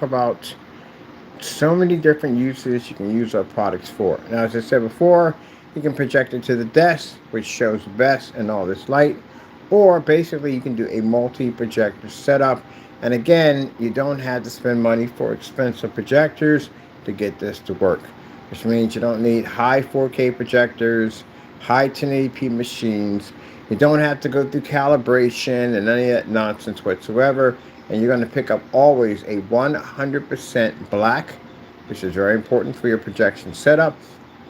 about so many different uses you can use our products for. Now, as I said before, you can project it to the desk, which shows best in all this light, or basically you can do a multi-projector setup. And again, you don't have to spend money for expensive projectors to get this to work, which means you don't need high 4K projectors, high 1080p machines. You don't have to go through calibration and any of that nonsense whatsoever. And you're going to pick up always a 100% black, which is very important for your projection setup.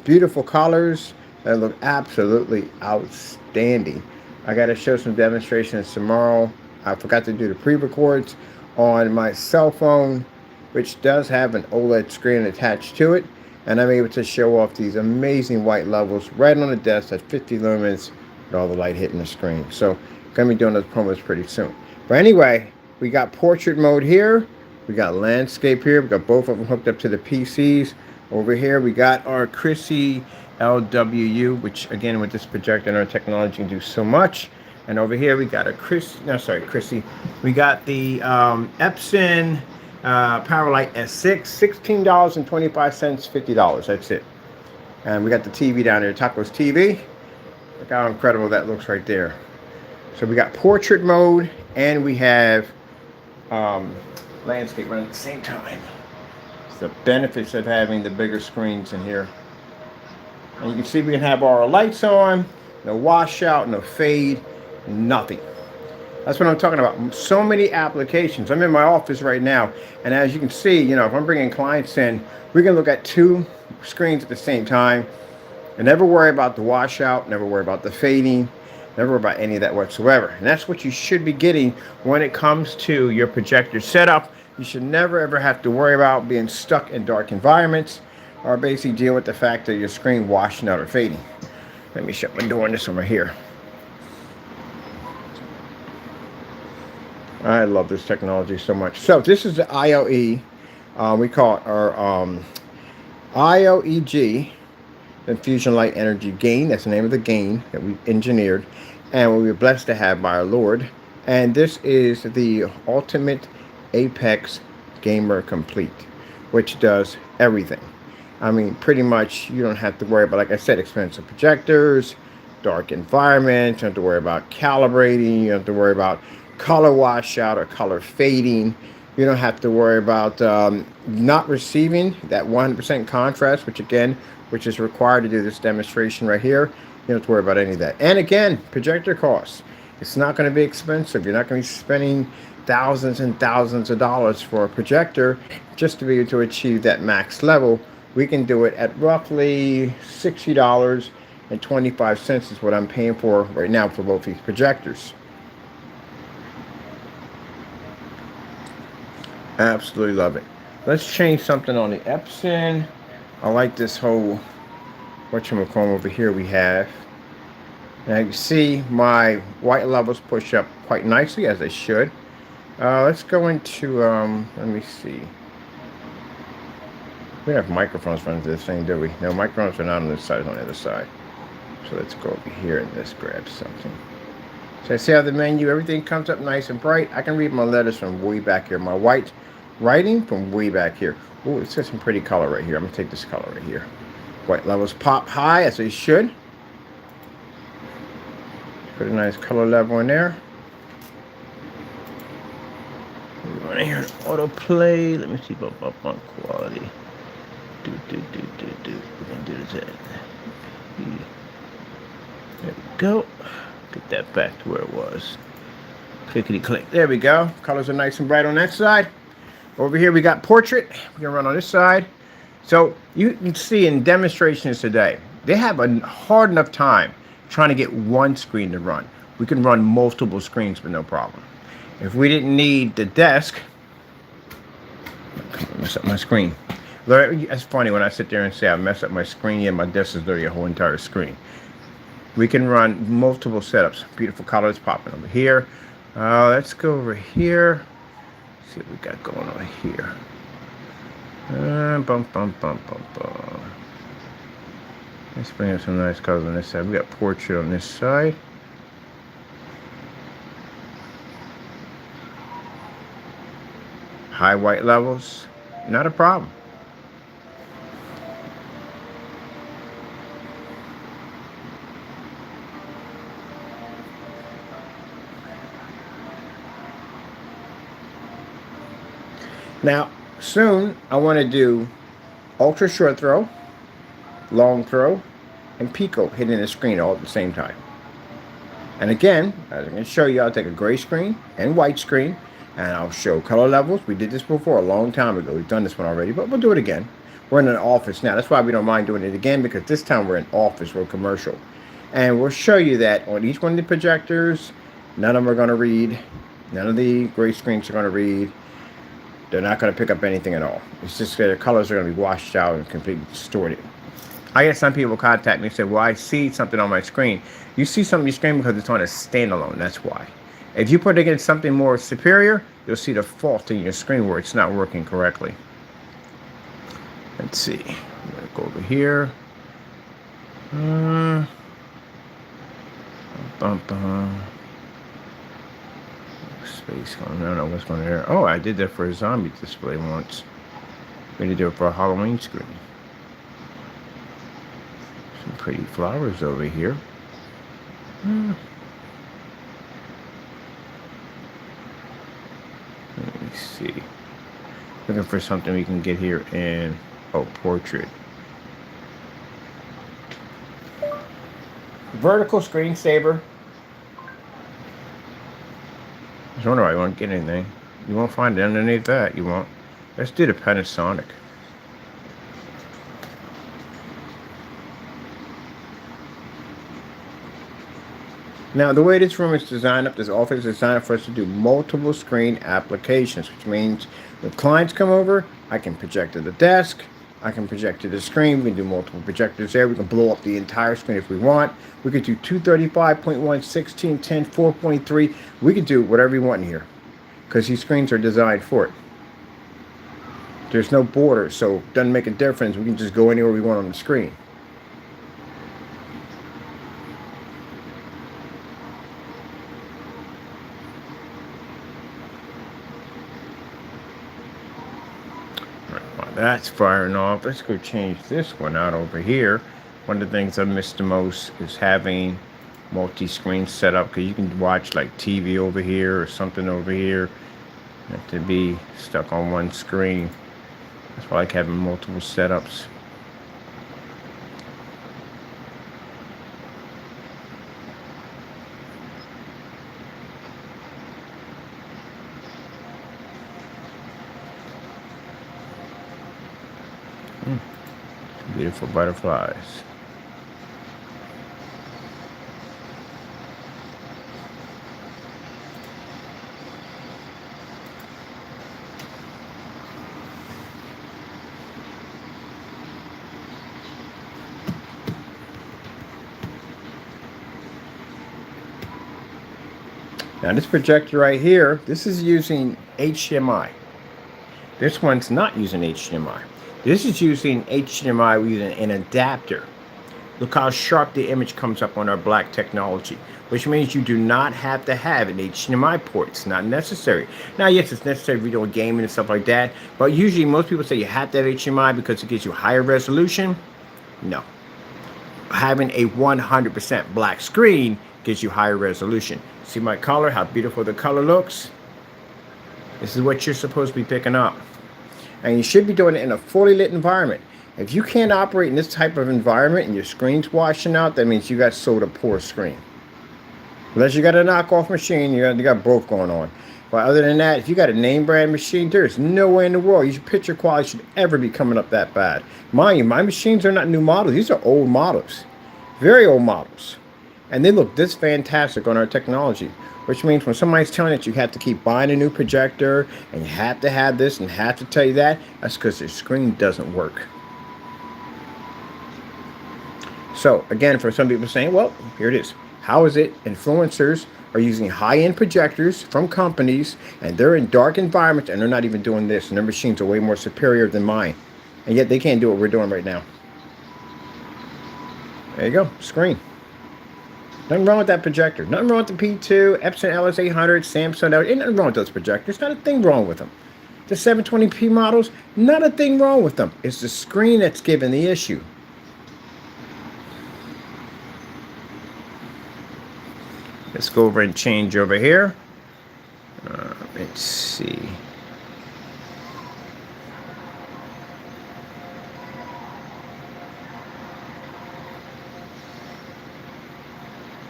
Beautiful colors that look absolutely outstanding. I got to show some demonstrations tomorrow. I forgot to do the pre-records on my cell phone, which does have an OLED screen attached to it. And I'm able to show off these amazing white levels right on the desk at 50 lumens with all the light hitting the screen. So going to be doing those promos pretty soon. But anyway, we got portrait mode here. We got landscape here. We got both of them hooked up to the PCs. Over here, we got our Chrissy LWU, which again, with this projector and our technology can do so much. And over here, we got a Chrissy. We got the Epson Powerlight S6, $16.25, $50. That's it. And we got the TV down there, Taco's TV. Look how incredible that looks right there. So we got portrait mode, and we have landscape running at the same time. It's the benefits of having the bigger screens in here. And you can see we can have all our lights on, no washout, no fade, nothing. That's what I'm talking about. So many applications. I'm in my office right now, and as you can see, you know, if I'm bringing clients in, we can look at two screens at the same time and never worry about the washout, never worry about the fading, never worry about any of that whatsoever. And that's what you should be getting when it comes to your projector setup. You should never ever have to worry about being stuck in dark environments or basically deal with the fact that your screen washing out or fading. Let me shut my door on this one right here. I love this technology so much. So this is the ILE. We call it our ILEG, Infusion Light Energy Gain. That's the name of the gain that we engineered and we were blessed to have by our Lord. And this is the Ultimate Apex Gamer Complete, which does everything. I mean, pretty much you don't have to worry about, like I said, expensive projectors, dark environments. You don't have to worry about calibrating. You don't have to worry about color washout or color fading. You don't have to worry about not receiving that 100% contrast, which is required to do this demonstration right here. You don't have to worry about any of that. And again, projector costs. It's not going to be expensive. You're not going to be spending thousands and thousands of dollars for a projector just to be able to achieve that max level. We can do it at roughly $60.25 is what I'm paying for right now for both these projectors. Absolutely love it. Let's change something on the Epson. I like this whole whatchamacallit over here we have. Now you can see my white levels push up quite nicely, as they should. Let's go into, let me see. We have microphones running to this thing, do we? No, microphones are not on this side, it's on the other side. So let's go over here and let's grab something. So I see how the menu, everything comes up nice and bright. I can read my letters from way back here. My white writing from way back here. Oh, it's got some pretty color right here. I'm going to take this color right here. White levels pop high, as they should. Put a nice color level in there. We want to hear autoplay. Let me see about on quality. We're going to do this. There we go. Get that back to where it was. Clickety click. There we go. Colors are nice and bright on that side. Over here we got portrait. We're gonna run on this side. So you can see in demonstrations today, they have a hard enough time trying to get one screen to run. We can run multiple screens with no problem. If we didn't need the desk, mess up my screen. That's funny when I sit there and say I mess up my screen, yeah, my desk is literally a whole entire screen. We can run multiple setups. Beautiful colors popping over here. Let's go over here. See what we got going on here. Let's bring up some nice colors on this side. We got portrait on this side. high white levels, not a problem. Now, soon I want to do ultra short throw, long throw, and pico hitting the screen all at the same time. And again, as I'm going to show you, I'll take a gray screen and white screen, and I'll show color levels. We did this before a long time ago. We've done this one already, but we'll do it again. We're in an office now. That's why we don't mind doing it again, because this time we're in office, we're commercial. And we'll show you that on each one of the projectors, none of them are going to read. None of the gray screens are going to read. They're not going to pick up anything at all. It's just their colors are going to be washed out and completely distorted. I get some people contact me and say, well, I see something on my screen. You see something on your screen because it's on a standalone, that's why. If you put it against something more superior, you'll see the fault in your screen where it's not working correctly. Let's see. I'm going to go over here. Space going. I don't know what's going on there. Oh, I did that for a zombie display once. We did it for a Halloween screen. Some pretty flowers over here. Let me see. Looking for something we can get here in, oh, portrait. Vertical screensaver. I was wondering why you won't get anything. You won't find it underneath that. You won't. Let's do the Panasonic. Now, the way this room is designed up, this office is designed up for us to do multiple screen applications, which means when clients come over, I can project to the desk, I can project to the screen, we can do multiple projectors there, we can blow up the entire screen if we want, we could do 235.1, 16, 10, 4.3, we could do whatever we want in here, because these screens are designed for it. There's no border, so it doesn't make a difference, we can just go anywhere we want on the screen. That's firing off. Let's go change this one out over here. One of the things I miss the most is having multi-screen set up, because you can watch like TV over here or something over here. You have to be stuck on one screen. That's why I like having multiple setups. Beautiful butterflies. Now this projector right here, this is using HDMI. This one's not using HDMI. This is using HDMI using an adapter. Look how sharp the image comes up on our Black technology, which means you do not have to have an HDMI port. It's not necessary. Now, yes, it's necessary if you're doing gaming and stuff like that, but usually most people say you have to have HDMI because it gives you higher resolution. No. Having a 100% black screen gives you higher resolution. See my color, how beautiful the color looks? This is what you're supposed to be picking up. And you should be doing it in a fully lit environment. If you can't operate in this type of environment and your screen's washing out, that means you got sold a poor screen. Unless you got a knockoff machine, you got both going on. But other than that, if you got a name brand machine, there's no way in the world your picture quality should ever be coming up that bad. Mind you, my machines are not new models. These are old models. Very old models. And they look this fantastic on our technology. Which means when somebody's telling you that you have to keep buying a new projector and you have to have this and have to tell you that, that's because your screen doesn't work. So again, for some people saying, well, here it is. How is it influencers are using high-end projectors from companies and they're in dark environments and they're not even doing this, and their machines are way more superior than mine, and yet they can't do what we're doing right now. There you go, screen. Nothing wrong with that projector. Nothing wrong with the P2, Epson LS800, Samsung. Ain't nothing wrong with those projectors. Not a thing wrong with them. The 720p models, not a thing wrong with them. It's the screen that's giving the issue. Let's go over and change over here. Let's see.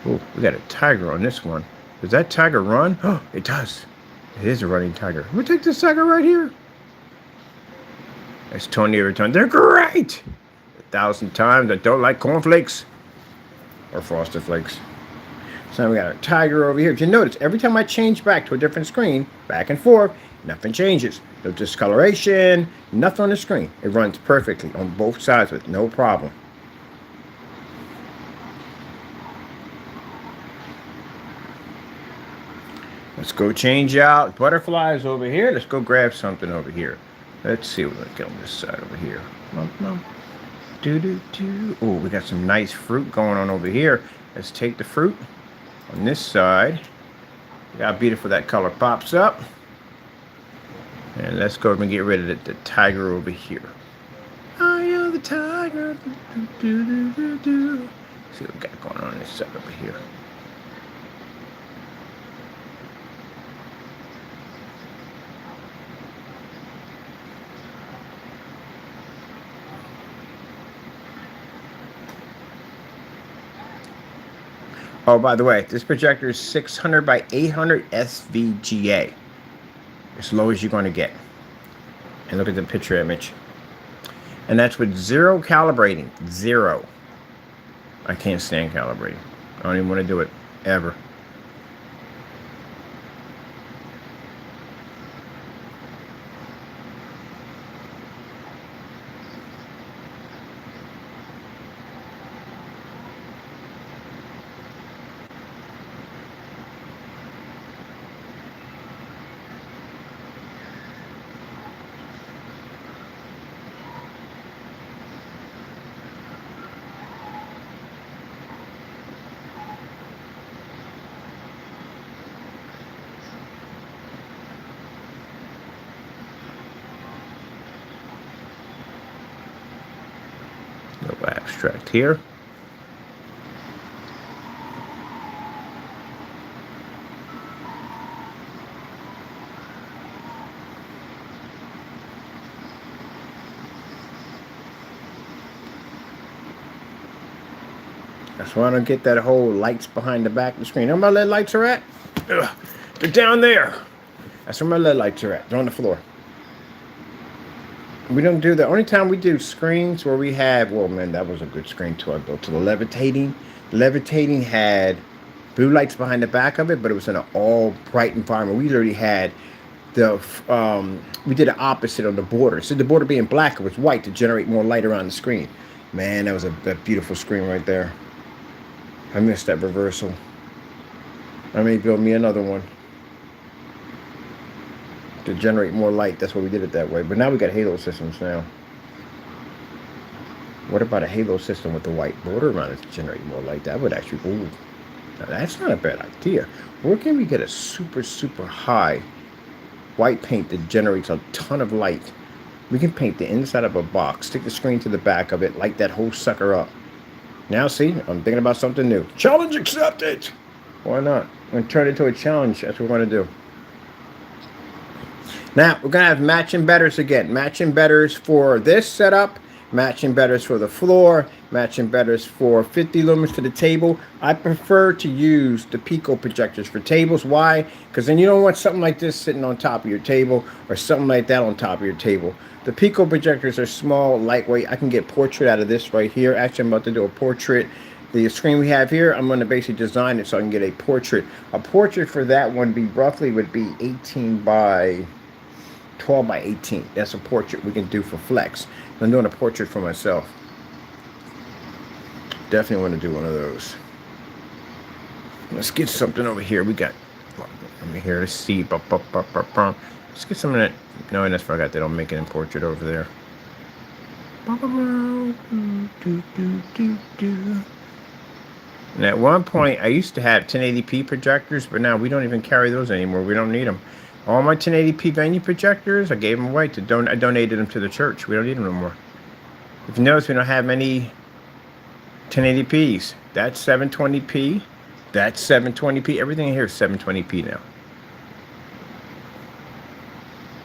Oh, we got a tiger on this one. Does that tiger run? Oh, it does. It is a running tiger. We'll take this tiger right here. That's Tony every time. They're great. 1,000 times. I don't like cornflakes or Frosted Flakes. So now we got our tiger over here. If you notice, every time I change back to a different screen, back and forth, nothing changes. No discoloration, nothing on the screen. It runs perfectly on both sides with no problem. Let's go change out butterflies over here. Let's go grab something over here. Let's see what we get on this side over here. Oh, we got some nice fruit going on over here. Let's take the fruit on this side. Look how beautiful that color pops up. And let's go over and get rid of the tiger over here. I am the tiger. See what we got going on this side over here. Oh, by the way, this projector is 600 by 800 SVGA. As low as you're going to get. And look at the picture image. And that's with zero calibrating. Zero. I can't stand calibrating. I don't even want to do it. Ever. Little abstract here. That's why I don't get that whole lights behind the back of the screen. You know where my LED lights are at? Ugh, they're down there. That's where my LED lights are at. They're on the floor. We don't do the only time we do screens where we have, well, man, that was a good screen too. I built to the levitating. Levitating had blue lights behind the back of it, but it was in an all bright environment. We literally had the we did the opposite on the border. Instead of the border being black, it was white to generate more light around the screen. Man, that was a beautiful screen right there. I missed that reversal. I may build me another one to generate more light. That's why we did it that way. But now we got halo systems now. What about a halo system with the white border around it to generate more light? That would actually, ooh, now that's not a bad idea. Where can we get a super, super high white paint that generates a ton of light? We can paint the inside of a box, stick the screen to the back of it, light that whole sucker up. Now see, I'm thinking about something new. Challenge accepted! Why not? I'm going to turn it into a challenge. That's what we're going to do. Now, we're going to have matching betters again. Matching betters for this setup. Matching betters for the floor. Matching betters for 50 lumens to the table. I prefer to use the Pico projectors for tables. Why? Because then you don't want something like this sitting on top of your table or something like that on top of your table. The Pico projectors are small, lightweight. I can get portrait out of this right here. Actually, I'm about to do a portrait. The screen we have here, I'm going to basically design it so I can get a portrait. A portrait for that one would be 18 by 12 by 18. That's a portrait we can do for flex. I'm doing a portrait for myself. Definitely want to do one of those. Let's get something over here. We got, let me hear the C. Let's get some of that. No, and that's forgot they don't make it in portrait over there. And at one point, I used to have 1080p projectors, but now we don't even carry those anymore. We don't need them. All my 1080p venue projectors, I gave them away to I donated them to the church. We don't need them no more. If you notice, we don't have any 1080p's. That's 720p. That's 720p. Everything in here is 720p now.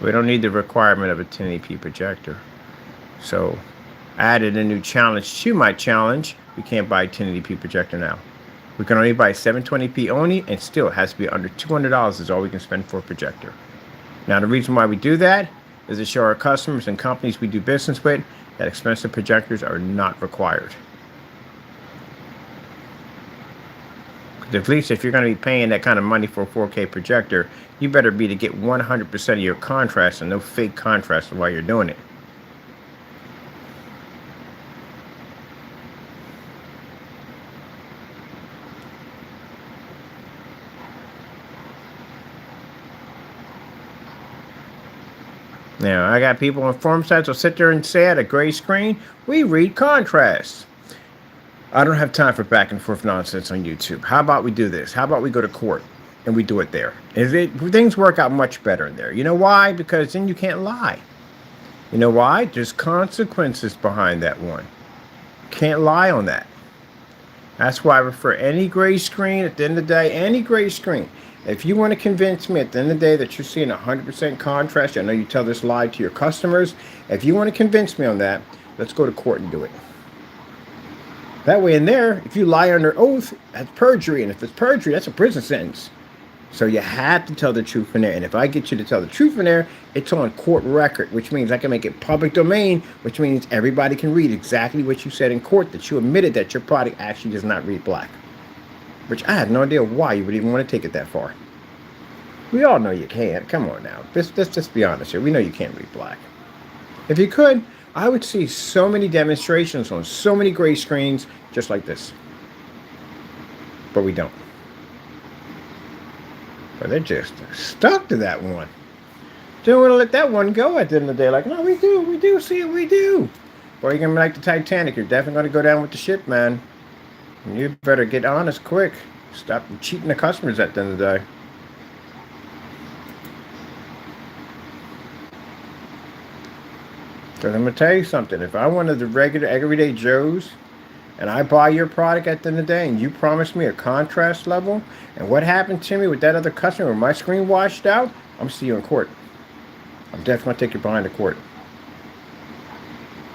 We don't need the requirement of a 1080p projector. So I added a new challenge to my challenge. We can't buy a 1080p projector now. We can only buy 720p only, and still it has to be under $200 is all we can spend for a projector. Now the reason why we do that is to show our customers and companies we do business with that expensive projectors are not required. At least if you're going to be paying that kind of money for a 4K projector, you better be to get 100% of your contrast and no fake contrast while you're doing it. Now, I got people on forum sites will sit there and say at a gray screen, we read contrast. I don't have time for back and forth nonsense on YouTube. How about we do this? How about we go to court and we do it there? Things work out much better in there. You know why? Because then you can't lie. You know why? There's consequences behind that one. Can't lie on that. That's why I refer any gray screen at the end of the day, any gray screen. If you want to convince me at the end of the day that you're seeing 100% contrast, I know you tell this lie to your customers. If you want to convince me on that, let's go to court and do it. That way in there, if you lie under oath, that's perjury. And if it's perjury, that's a prison sentence. So you have to tell the truth in there. And if I get you to tell the truth in there, it's on court record, which means I can make it public domain, which means everybody can read exactly what you said in court, that you admitted that your product actually does not read black. Which I have no idea why you would even want to take it that far. We all know you can't. Come on now. Let's just be honest here. We know you can't read black. If you could, I would see so many demonstrations on so many gray screens just like this. But we don't. But they're just stuck to that one. Don't want to let that one go at the end of the day. Like, no, we do see it, we do. Or you're going to be like the Titanic. You're definitely going to go down with the ship, man. And you better get honest quick. Stop cheating the customers at the end of the day. Because I'm going to tell you something. If I'm one of the regular, everyday Joes, and I buy your product at the end of the day, and you promise me a contrast level, and what happened to me with that other customer, when my screen washed out, I'm going to see you in court. I'm definitely going to take you behind the court.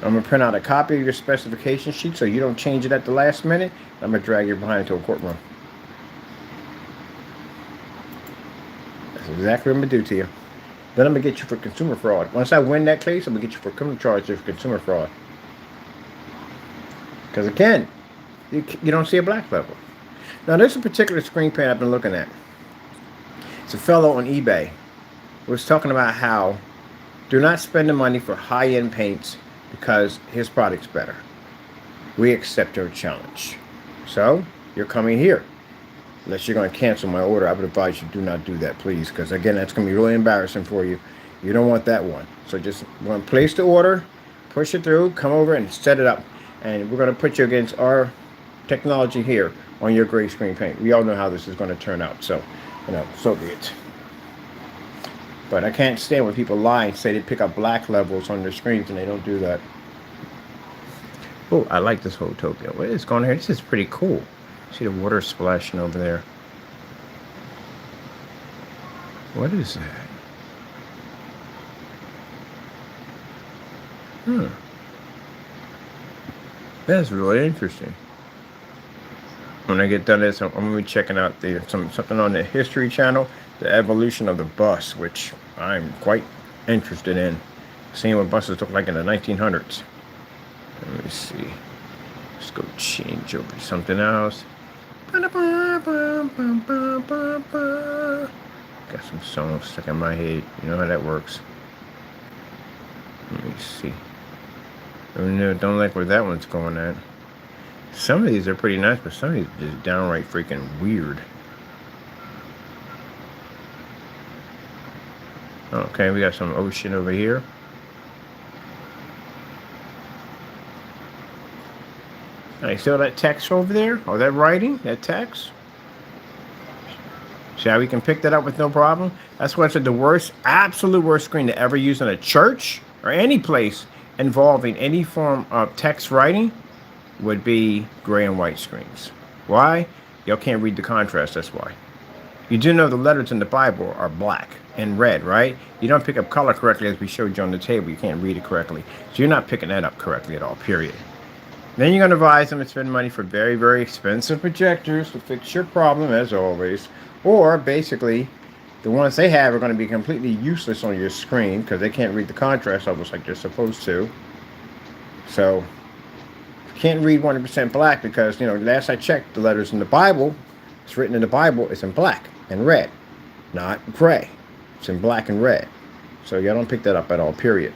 I'm going to print out a copy of your specification sheet so you don't change it at the last minute. I'm going to drag you behind into a courtroom. That's exactly what I'm going to do to you. Then I'm going to get you for consumer fraud. Once I win that case, I'm going to get you for criminal charges for consumer fraud. Because again, you don't see a black level. Now there's a particular screen paint I've been looking at. It's a fellow on eBay who was talking about how do not spend the money for high-end paints because his product's better. We accept your challenge. So you're coming here. Unless you're going to cancel my order, I would advise you do not do that, please. Because again, that's going to be really embarrassing for you. You don't want that one. So just want to place the order, push it through, come over and set it up. And we're going to put you against our technology here on your gray screen paint. We all know how this is going to turn out. So, so be it. But I can't stand when people lie and say they pick up black levels on their screens and they don't do that. Oh, I like this Hotopia. What is going on here? This is pretty cool. See the water splashing over there. What is that? That's really interesting. When I get done this, I'm going to be checking out something on the History Channel, the evolution of the bus, which I'm quite interested in. Seeing what buses look like in the 1900s. Let me see. Let's go change over to something else. Got some songs stuck in my head. You know how that works. Let me see. Don't like where that one's going at. Some of these are pretty nice, but some of these are just downright freaking weird. Okay, we got some ocean over here. I see all that text over there? All that writing? That text? See how we can pick that up with no problem? That's why I said the worst, absolute worst screen to ever use in a church or any place involving any form of text writing would be gray and white screens. Why? Y'all can't read the contrast, that's why. You do know the letters in the Bible are black and red, right? You don't pick up color correctly as we showed you on the table. You can't read it correctly. So you're not picking that up correctly at all, period. Then you're going to advise them to spend money for very, very expensive projectors to fix your problem, as always. Or, basically, the ones they have are going to be completely useless on your screen because they can't read the contrast levels like they're supposed to. So, you can't read 100% black because, last I checked, the letters in the Bible, it's written in the Bible, it's in black and red, not gray. It's in black and red. So, y'all don't pick that up at all, period.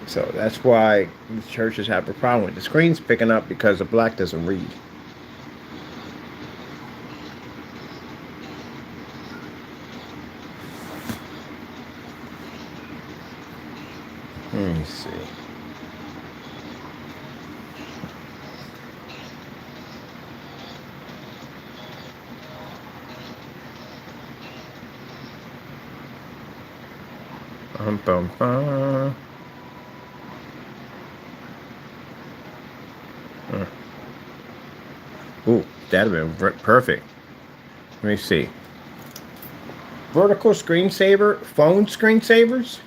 So that's why the churches have a problem with the screens picking up because the black doesn't read. Let me see. Bum, bum, bum. Ooh, that'd have been perfect. Let me see. Vertical screensaver, phone screensavers.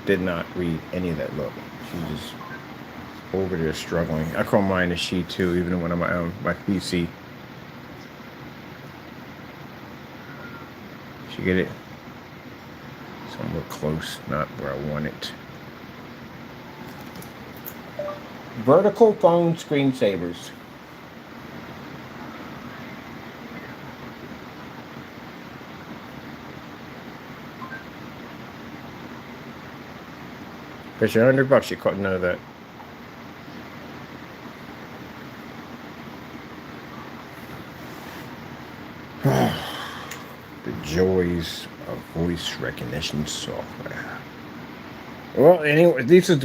Did not read any of that. Look, she's over there struggling. I call mine a she too, even when I'm on my PC. Did you get it? Somewhere close, not where I want it. Vertical phone screensavers. Bet you $100 you caught none of that. The joys of voice recognition software. Well, anyway, these are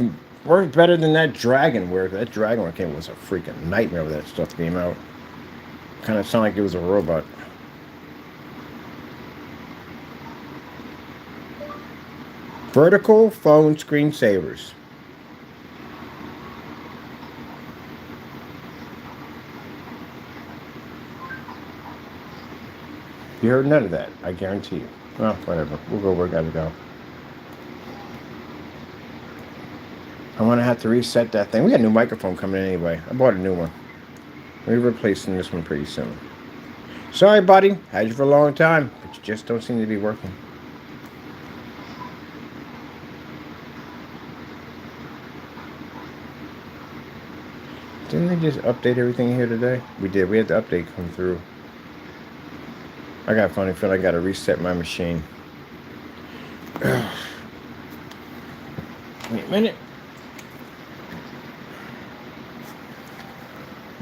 work better than that Dragon, where that Dragon one came was a freaking nightmare when that stuff came out. Kind of sounded like it was a robot. Vertical phone screensavers. You heard none of that, I guarantee you. Well, whatever. We'll go where we gotta go. I'm gonna have to reset that thing. We got a new microphone coming in anyway. I bought a new one. We're replacing this one pretty soon. Sorry, buddy. Had you for a long time, but you just don't seem to be working. Didn't they just update everything here today? We did. We had the update come through. I got a funny feeling I gotta reset my machine. Wait a minute.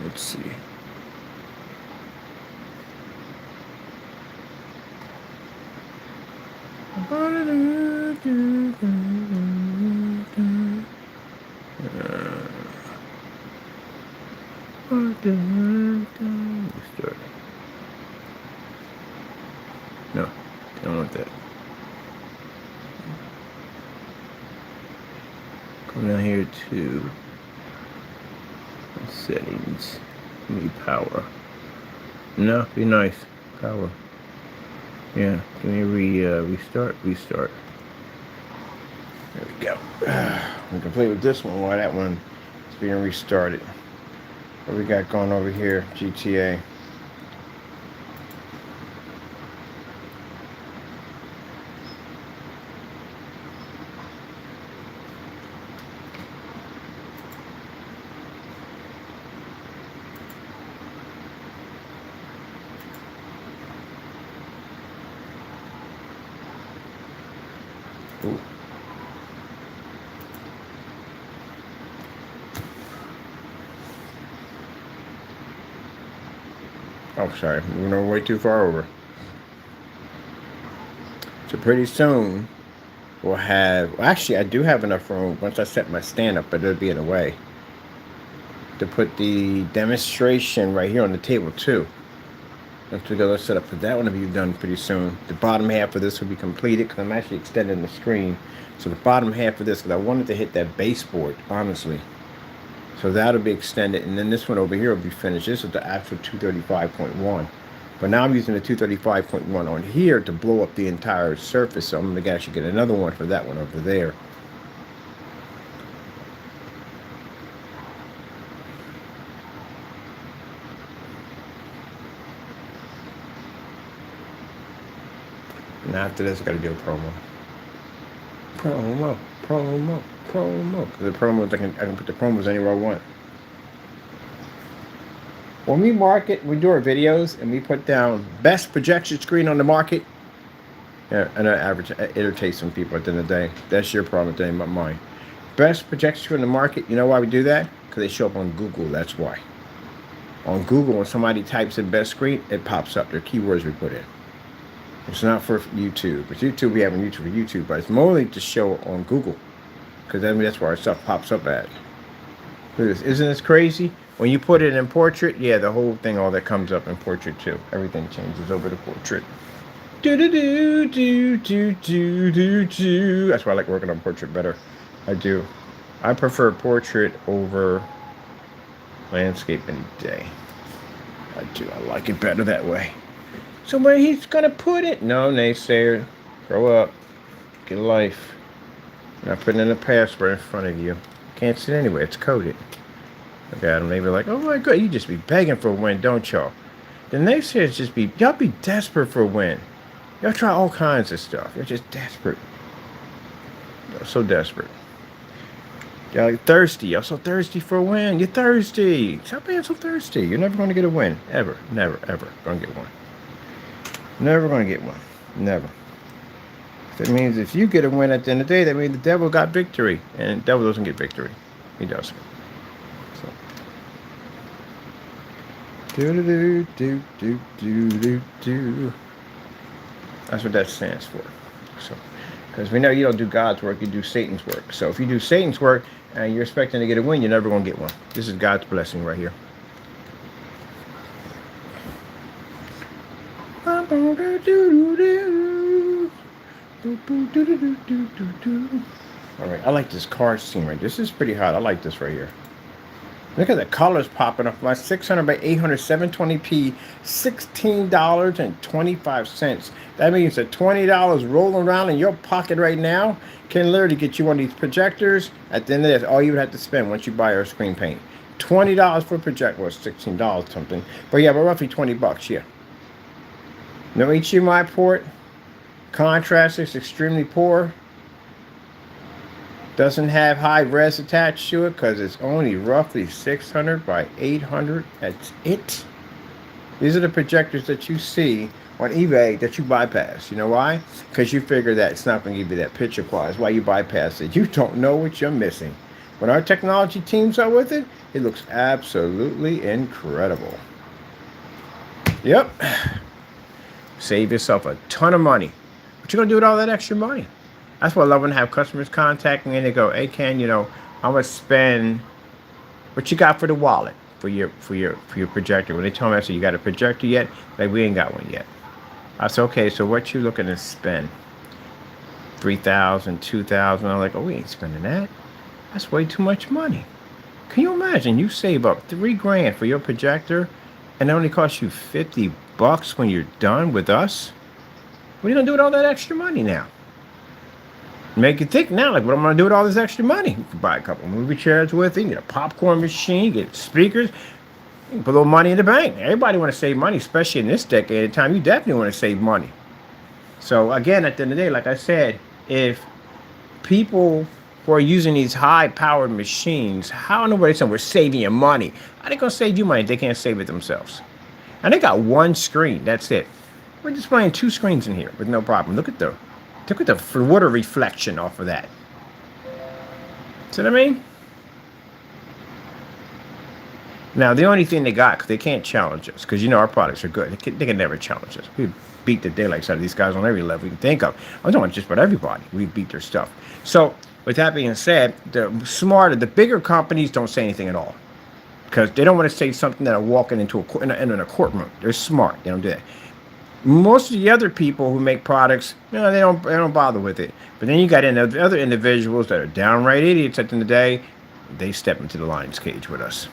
Let's see. Start. No, don't want that. Come down here to settings. Need power. No, be nice. Power. Yeah, can we restart? Restart. There we go. We can play with this one while that one is being restarted. What we got going over here? GTA. Ooh. Oh, sorry. We went way too far over. So pretty soon, we'll have... Well, actually, I do have enough room once I set my stand up, but it'll be in the way to put the demonstration right here on the table too. Let's set up for that one to be done pretty soon. The bottom half of this will be completed because I'm actually extending the screen. So the bottom half of this, because I wanted to hit that baseboard, honestly. So that'll be extended, and then this one over here will be finished. This is the actual 235.1. But now I'm using the 235.1 on here to blow up the entire surface. So I'm going to actually get another one for that one over there. And after this, I got to do a promo. Promo. Because the promos, I can put the promos anywhere I want. When we market, we do our videos, and we put down best projection screen on the market. Yeah, and I average, it irritates some people at the end of the day. That's your problem at the end, not mine. Best projection screen on the market. You know why we do that? Because they show up on Google. That's why. On Google, when somebody types in best screen, it pops up. They're keywords we put in. It's not for YouTube. It's YouTube, we have on YouTube for YouTube, but it's mostly to show on Google. Because that's where our stuff pops up at. Isn't this crazy? When you put it in portrait, yeah, the whole thing, all that comes up in portrait too. Everything changes over to portrait. That's why I like working on portrait better. I do. I prefer portrait over landscape any day. I do. I like it better that way. So where he's gonna put it? No, naysayer. Grow up. Get a life. You're not putting in a password in front of you. Can't see it anyway. It's coded. Look at them. They be like, oh my God, you just be begging for a win, don't y'all? The naysayers just be, y'all be desperate for a win. Y'all try all kinds of stuff. You're just desperate. Y'all so desperate. Y'all thirsty. Y'all so thirsty for a win. You're thirsty. Stop being so thirsty. You're never going to get a win. Ever. Never, ever. Going to get one. Never going to get one. Never. That means if you get a win at the end of the day, that means the devil got victory. And the devil doesn't get victory. He doesn't. So. Do. That's what that stands for. So, because we know you don't do God's work, you do Satan's work. So if you do Satan's work and you're expecting to get a win, you're never going to get one. This is God's blessing right here. All right, I like this car scene right. This is pretty hot. I like this right here. Look at the colors popping up. My 600 by 800 720p, $16.25. That means that $20 rolling around in your pocket right now can literally get you one of these projectors. At the end of this, all you would have to spend once you buy our screen paint. $20 for a projector. Well, it's $16 something. But yeah, but roughly 20 bucks, yeah. No HDMI port. Contrast is extremely poor. Doesn't have high res attached to it because it's only roughly 600 by 800. That's it. These are the projectors that you see on eBay that you bypass. You know why? Because you figure that it's not going to give you that picture quality. That's why you bypass it. You don't know what you're missing. When our technology teams are with it, it looks absolutely incredible. Yep. Save yourself a ton of money. What you going to do with all that extra money? That's why I love when I have customers contact me and they go, hey Ken, you know, I'm gonna spend what you got for the wallet for your projector. When they tell me, I say, you got a projector yet? Like, we ain't got one yet. I said, okay, so what you looking to spend? $3,000, $2,000. I'm like, oh, we ain't spending that. That's way too much money. Can you imagine you save up $3,000 for your projector and it only costs you 50 bucks when you're done with us? What are you gonna do with all that extra money now? Make you think now, like, what I'm going to do with all this extra money? You can buy a couple movie chairs with it, you get a popcorn machine, get speakers, you can put a little money in the bank. Everybody want to save money, especially in this decade of time. You definitely want to save money. So, again, at the end of the day, like I said, if people who are using these high-powered machines, how in the world we're saving you money? How are they going to save you money if they can't save it themselves? And they got one screen, that's it. We're displaying 2 screens in here with no problem. Look at the water reflection off of that. See what I mean? Now, the only thing they got, because they can't challenge us, because you know our products are good. They can never challenge us. We beat the daylights out of these guys on every level we can think of. I'm talking just about everybody. We beat their stuff. So, with that being said, the bigger companies don't say anything at all. because they don't want to say something that are walking into in a courtroom. They're smart. They don't do that. Most of the other people who make products, they don't bother with it. But then you got other individuals that are downright idiots at the end of the day. They step into the lion's cage with us.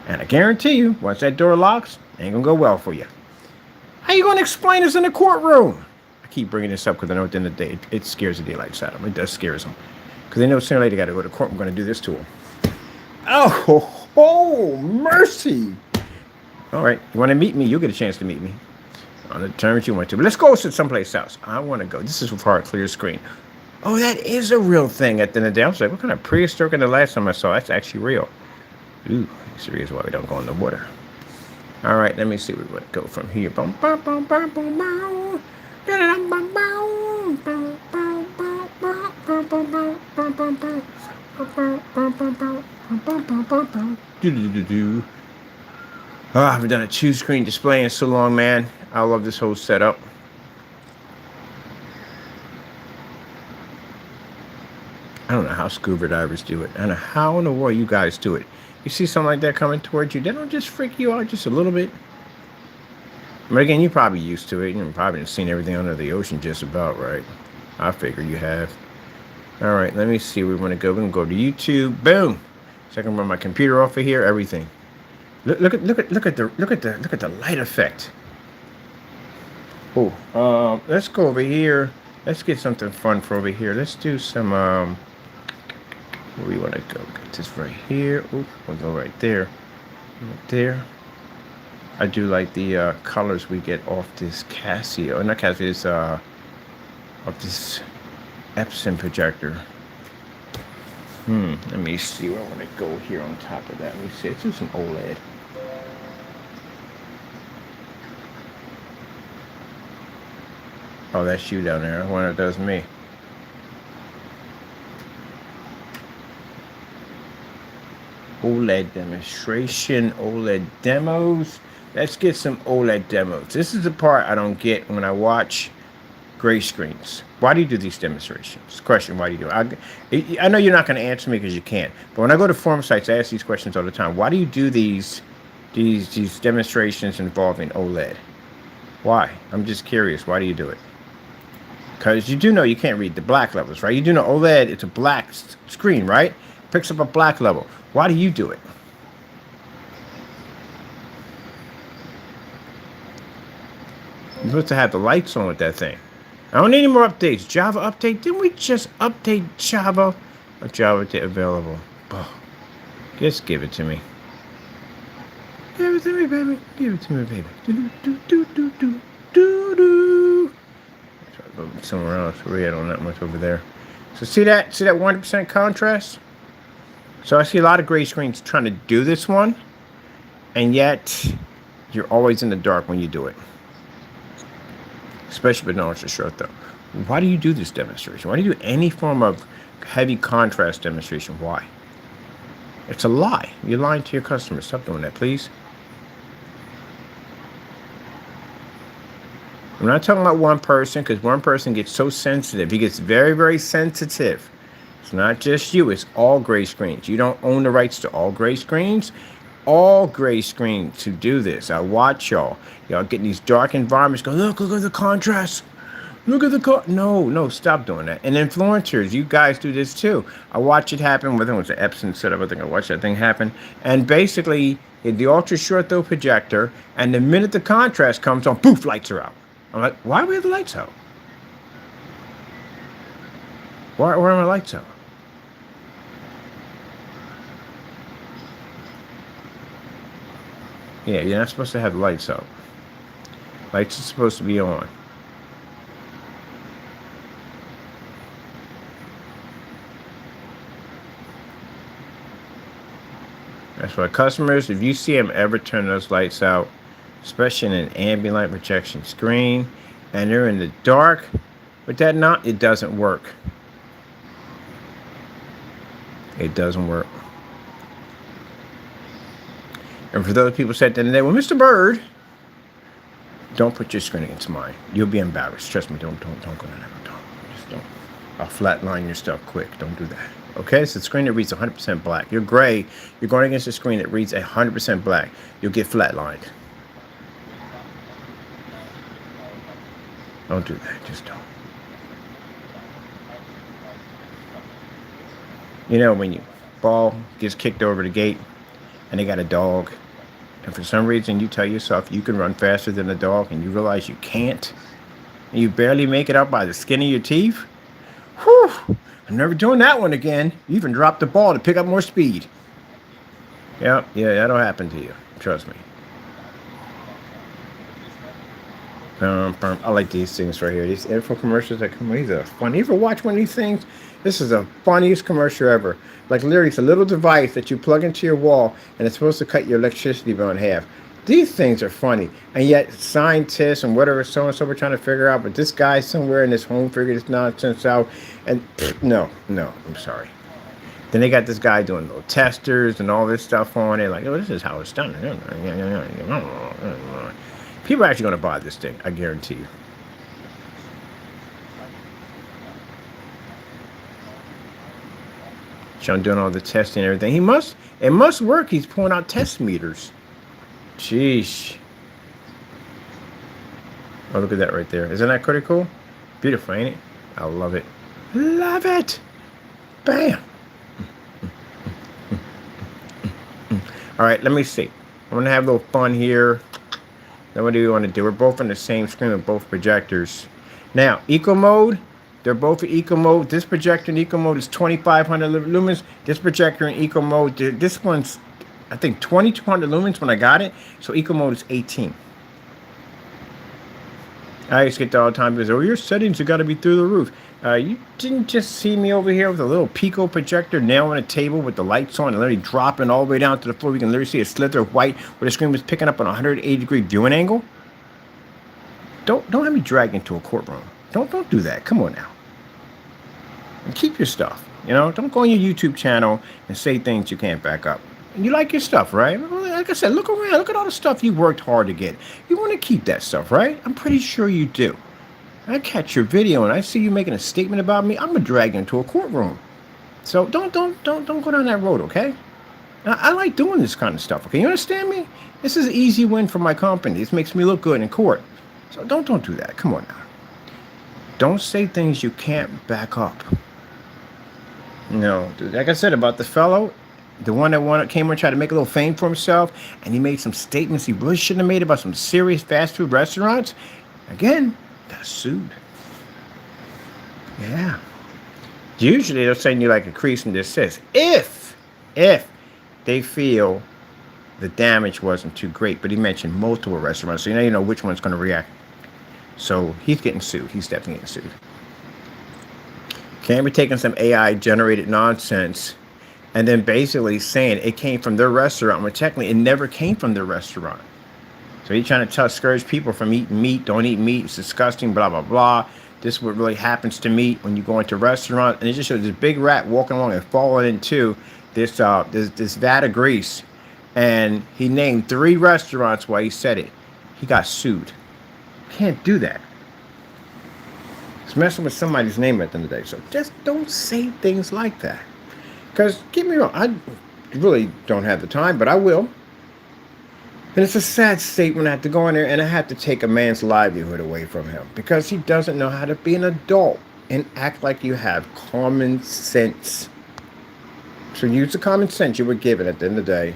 And I guarantee you, once that door locks, it ain't gonna go well for you. How you gonna explain this in the courtroom? I keep bringing this up because I know at the end of the day, it scares the daylights out of them. It does scares them. Because they know sooner or later they got to go to court. I'm going to do this to them. Oh, mercy. All right. You want to meet me? You'll get a chance to meet me on the terms you want to. But let's go to someplace else. I want to go. This is for a clear screen. Oh, that is a real thing at the end of the day. I was like, what kind of prehistoric in the last time I saw? That's actually real. Ooh, that's the reason why we don't go in the water. All right, let me see where we want to go from here. Oh, I haven't done a 2-screen display in so long, man. I love this whole setup. I don't know how scuba divers do it. I don't know how in the world you guys do it. You see something like that coming towards you, they don't just freak you out just a little bit. But again, you're probably used to it. You've probably seen everything under the ocean just about, right? I figure you have. All right, let me see where we want to go. We're going to go to YouTube. Boom. So I can run my computer off of here. Everything. Look at the light effect. Oh, let's go over here. Let's get something fun for over here. Let's do some where we want to go. Get this right here. Oh, we'll go right there. Right there. I do like the colors we get off this Casio. Not Casio, it's of this Epson projector. Let me see where I want to go here on top of that. Let me see. Let's do some OLED. Oh, that's you down there. I wonder if that's me. OLED demonstration, OLED demos. Let's get some OLED demos. This is the part I don't get when I watch gray screens. Why do you do these demonstrations? Question, why do you do it? I know you're not going to answer me because you can't. But when I go to forum sites, I ask these questions all the time. Why do you do these demonstrations involving OLED? Why? I'm just curious. Why do you do it? Because you do know you can't read the black levels, right? You do know OLED, it's a black screen, right? Picks up a black level. Why do you do it? You're supposed to have the lights on with that thing. I don't need any more updates. Java update. Didn't we just update Java? A Java update available. Oh, just give it to me. Give it to me, baby. Give it to me, baby. Do. Somewhere else. We had on that much over there. So see that 100% contrast? So I see a lot of gray screens trying to do this one, and yet you're always in the dark when you do it. Especially with no ultra short though. Why do you do this demonstration? Why do you do any form of heavy contrast demonstration? Why? It's a lie. You're lying to your customers. Stop doing that, please. I'm not talking about one person, because one person gets so sensitive. He gets very, very sensitive. It's not just you. It's all gray screens. You don't own the rights to all gray screens. All gray screens to do this. I watch y'all. Y'all get in these dark environments. Go, look at the contrast. Look at the No, stop doing that. And influencers, you guys do this too. I watch it happen. Whether it was an Epson setup, I think I watched that thing happen. And basically, the ultra short throw projector, and the minute the contrast comes on, poof, lights are out. I'm like, why are we have the lights out? Why are my lights out? Yeah, you're not supposed to have the lights out. Lights are supposed to be on. That's why customers, if you see them ever turn those lights out, especially in an ambient light projection screen, and they're in the dark, with that not, it doesn't work. It doesn't work. And for those people said then, well, Mr. Bird, don't put your screen against mine. You'll be embarrassed. Trust me, don't go there. Don't. Just don't. I'll flatline your stuff quick. Don't do that. Okay, it's a screen that reads 100% black. You're gray. You're going against a screen that reads 100% black. You'll get flatlined. Don't do that. Just don't. You know, when you ball gets kicked over the gate and they got a dog, and for some reason you tell yourself you can run faster than the dog and you realize you can't, and you barely make it up by the skin of your teeth, whew, I'm never doing that one again. You even dropped the ball to pick up more speed. Yeah, that'll happen to you. Trust me. I like these things right here. These info commercials that come. These are fun. You ever watch one of these things? This is the funniest commercial ever. Like literally, it's a little device that you plug into your wall, and it's supposed to cut your electricity bill in half. These things are funny, and yet scientists and whatever so and so were trying to figure out. But this guy somewhere in this home figured this nonsense out, and no, I'm sorry. Then they got this guy doing little testers and all this stuff on it. Like, oh, this is how it's done. People are actually going to buy this thing, I guarantee you. Sean doing all the testing and everything. It must work. He's pulling out test meters. Sheesh. Oh, look at that right there. Isn't that pretty cool? Beautiful, ain't it? I love it. Love it. Bam. All right, let me see. I'm going to have a little fun here. Then what do we want to do? We're both on the same screen with both projectors. Now, eco mode. They're both in eco mode. This projector in eco mode is 2,500 lumens. This projector in eco mode, this one's, I think, 2,200 lumens when I got it. So eco mode is 18. I used to get that all the time because, oh, your settings have got to be through the roof. You didn't just see me over here with a little Pico projector nailing a table with the lights on and literally dropping all the way down to the floor. You can literally see a slither of white where the screen was picking up on a 180-degree viewing angle. Don't have me dragged into a courtroom. Don't do that. Come on now. And keep your stuff. You know, don't go on your YouTube channel and say things you can't back up. And you like your stuff, right? Like I said, look around. Look at all the stuff you worked hard to get. You want to keep that stuff, right? I'm pretty sure you do. I catch your video and I see you making a statement about me, I'm gonna drag you into a courtroom. So don't go down that road, okay? I like doing this kind of stuff. Okay, you understand me? This is an easy win for my company. This makes me look good in court. So don't do that. Come on now. Don't say things you can't back up. You know, like I said about the fellow, the one that came and tried to make a little fame for himself, and he made some statements he really shouldn't have made about some serious fast food restaurants. Again, got sued. Yeah. Usually they'll send you like a cease and desist if they feel the damage wasn't too great. But he mentioned multiple restaurants, so you know which one's going to react. So he's getting sued. He's definitely getting sued. Can't be taking some AI generated nonsense and then basically saying it came from their restaurant when technically it never came from their restaurant. So he's trying to discourage people from eating meat. Don't eat meat. It's disgusting, blah, blah, blah. This is what really happens to meat when you go into a restaurant. And it just shows this big rat walking along and falling into this vat of grease. And he named 3 restaurants while he said it. He got sued. Can't do that. It's messing with somebody's name at the end of the day. So just don't say things like that. Because, get me wrong, I really don't have the time, but I will. And it's a sad state when I have to go in there and I have to take a man's livelihood away from him because he doesn't know how to be an adult and act like you have common sense. So use the common sense you were given at the end of the day.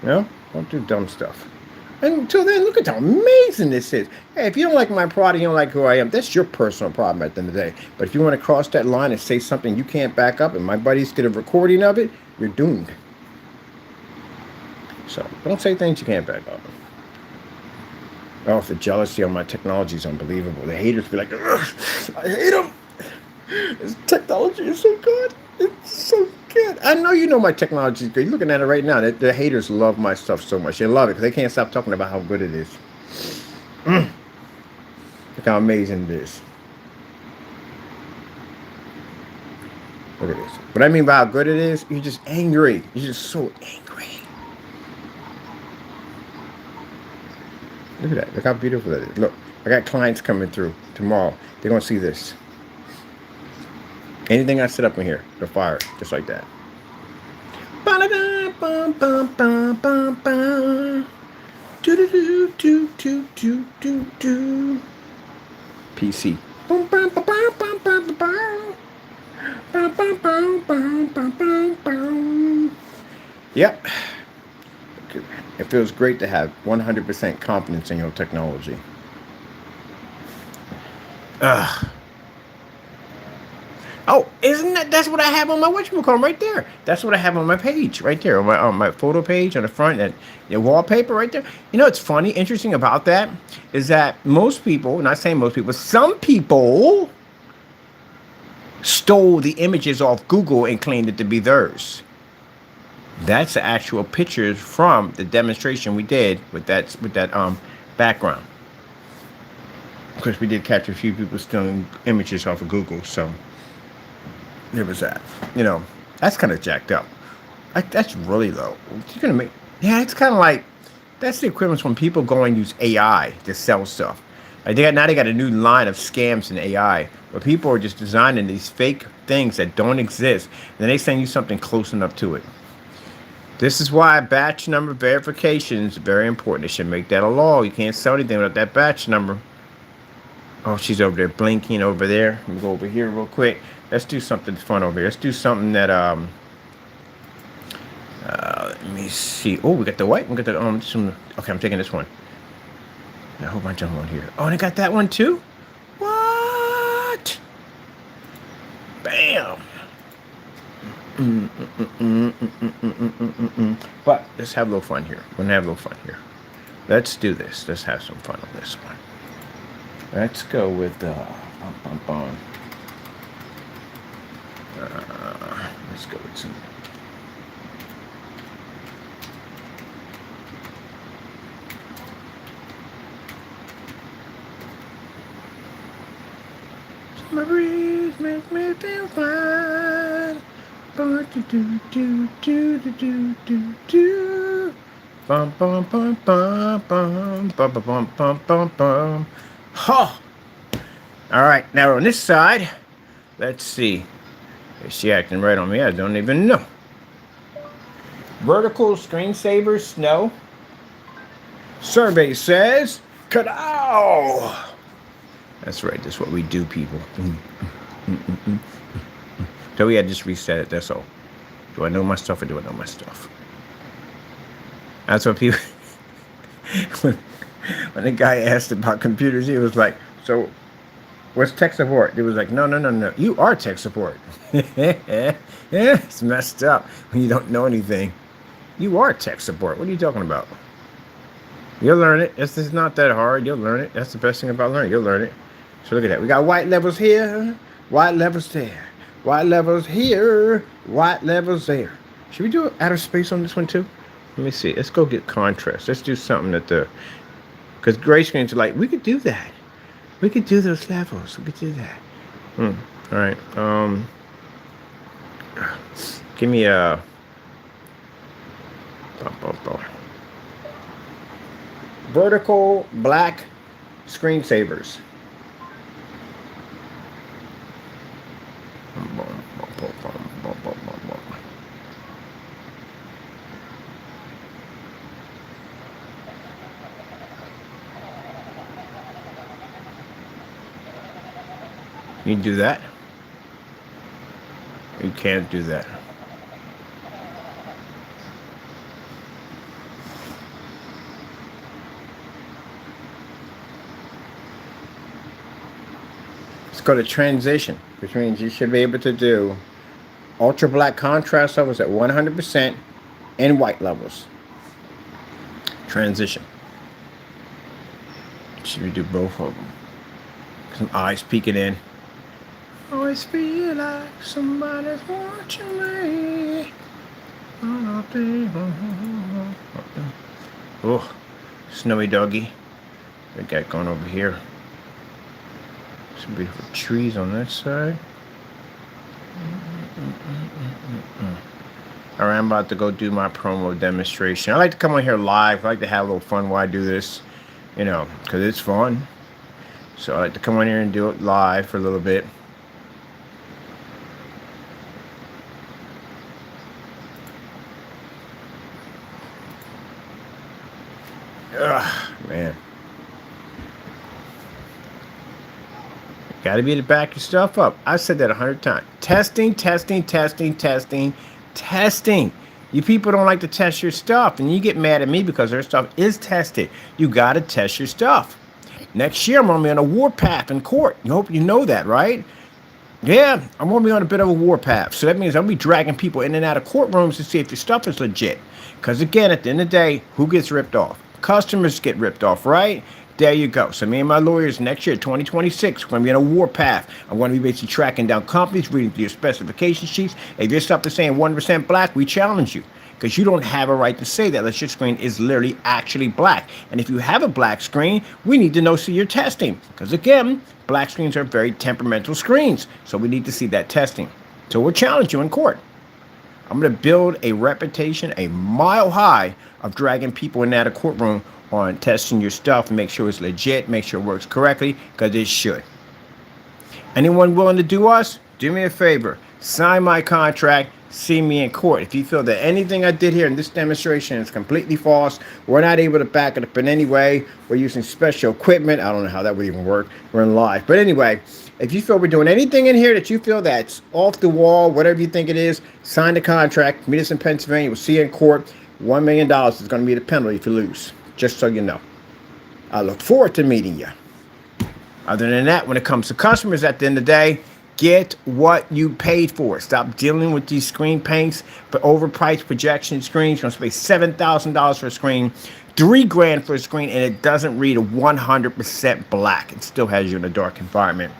You know, don't do dumb stuff. And until then, look at how amazing this is. Hey, if you don't like my product, you don't like who I am, that's your personal problem at the end of the day. But if you want to cross that line and say something you can't back up and my buddies get a recording of it, you're doomed. So don't say things you can't back up. Oh, the jealousy on my technology is unbelievable. The haters be like, ugh, I hate them. This technology is so good. It's so good. I know you know my technology is good. You're looking at it right now. The haters love my stuff so much. They love it because they can't stop talking about how good it is. Look how amazing it is. Look at this. What I mean by how good it is, you're just angry. You're just so angry. Look at that. Look how beautiful that is. Look, I got clients coming through tomorrow. They're going to see this. Anything I set up in here, the fire, just like that. Ba-da-da-bum-bum-bum-bum-bum. Do-do-do-do-do-do-do-do. PC. Bum, bum, bum, bum, bum, bum, bum. Bum, bum, bum, bum, bum, bum, bum. Yep. It feels great to have 100% confidence in your technology. Ugh. Oh, isn't that's what I have on my whatchamacallit right there? That's what I have on my page right there, on my photo page on the front, and the wallpaper right there. You know what's funny, interesting about that is that most people, not saying most people, some people stole the images off Google and claimed it to be theirs. That's the actual pictures from the demonstration we did with that background. Of course, we did catch a few people stealing images off of Google, so there was that. You know, that's kind of jacked up. That's really low. You're gonna make, yeah, it's kind of like that's the equivalent when people go and use AI to sell stuff. Like they got a new line of scams in AI where people are just designing these fake things that don't exist, and then they send you something close enough to it. This is why batch number verification is very important. They should make that a law. You can't sell anything without that batch number. Oh, she's over there blinking over there. Let me go over here real quick. Let's do something fun over here. Let's do something that let me see. Oh, we got the white. We got the okay, I'm taking this one. I hope I jump on here. Oh, and I got that one too. What? Bam. But let's have a little fun here. We're gonna have a little fun here. Let's do this. Let's have some fun on this one. Let's go with let's go with some. Memories make me feel fine. Bum bum bum bum bum bum bum bum bum bum. Ha! All right, now on this side, let's see. Is she acting right on me? I don't even know. Vertical screensavers, no. Survey says, Kadow! That's right, that's what we do, people. So we had to just reset it, that's all. Do I know my stuff or do I know my stuff? That's what people... when the guy asked about computers, he was like, so what's tech support? He was like, no. You are tech support. Yeah, it's messed up when you don't know anything. You are tech support. What are you talking about? You'll learn it. It's not that hard. You'll learn it. That's the best thing about learning. You'll learn it. So look at that. We got white levels here, white levels there, white levels here, white levels there. Should we do outer space on this one too? Let me see. Let's go get contrast. Let's do something that because gray screens are like, we could do that. We could do those levels. We could do that. All right. Give me a. Vertical black screensavers. You can do that. You can't do that. Let's go to transition, which means you should be able to do ultra black contrast levels at 100% and white levels. Transition. Should we do both of them? Some eyes peeking in. Always feel like somebody's watching me. Oh, snowy doggy. We got going over here. Some beautiful trees on that side. All right, I'm about to go do my promo demonstration. I like to come on here live. I like to have a little fun while I do this, you know, because it's fun. So I like to come on here and do it live for a little bit. Ugh, man. Got to be to back your stuff up. I said that 100 times. Testing, testing, testing, testing, testing. You people don't like to test your stuff, and you get mad at me because their stuff is tested. You got to test your stuff. Next year, I'm going to be on a warpath in court. You hope you know that, right? Yeah, I'm going to be on a bit of a warpath. So that means I'll be dragging people in and out of courtrooms to see if your stuff is legit. Because again, at the end of the day, who gets ripped off? Customers get ripped off, right? There you go. So me and my lawyers next year, 2026, we're going to be on a warpath. I'm going to be basically tracking down companies, reading through your specification sheets. If your stuff is saying 1% black, we challenge you. Because you don't have a right to say that unless your screen is literally actually black. And if you have a black screen, we need to know so you're testing. Because again, black screens are very temperamental screens. So we need to see that testing. So we'll challenge you in court. I'm going to build a reputation a mile high of dragging people in that courtroom on testing your stuff and make sure it's legit, make sure it works correctly, because it should. Anyone willing to do us? Do me a favor. Sign my contract. See me in court. If you feel that anything I did here in this demonstration is completely false, we're not able to back it up in any way, we're using special equipment. I don't know how that would even work. We're in live. But anyway, if you feel we're doing anything in here that you feel that's off the wall, whatever you think it is, sign the contract. Meet us in Pennsylvania. We'll see you in court. $1 million is going to be the penalty if you lose. Just so you know. I look forward to meeting you. Other than that, when it comes to customers at the end of the day, get what you paid for. Stop dealing with these screen paints for overpriced projection screens. You're going to pay $7,000 for a screen, $3,000 for a screen, and it doesn't read 100% black. It still has you in a dark environment.